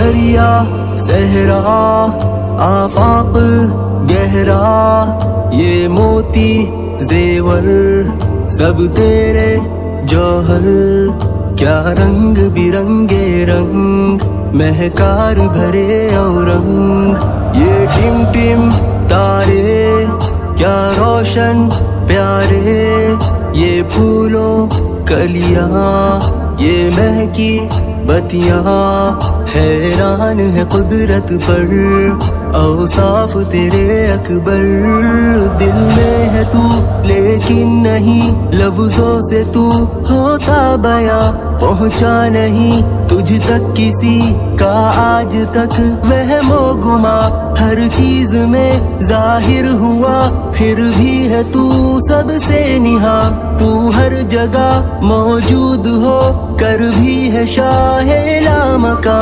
دریا صحرا آفاق گہرا، یہ موتی زیور سب تیرے جوہر، کیا رنگ برنگے رنگ مہکار بھرے اورنگ، یہ ٹم ٹم تارے کیا روشن پیارے، یہ پھولوں کلیاں یہ مہکی بتیاں، حیران ہے قدرت پر اوصاف تیرے اکبر، دل میں ہے تو لیکن نہیں لفظوں سے تو ہوتا بیاں، پہنچا نہیں تجھ تک کسی کا آج تک وہم و گما، ہر چیز میں ظاہر ہوا پھر بھی ہے تو سب سے نہاں، تو ہر جگہ موجود ہو کر بھی ہے شاہ لامکاں۔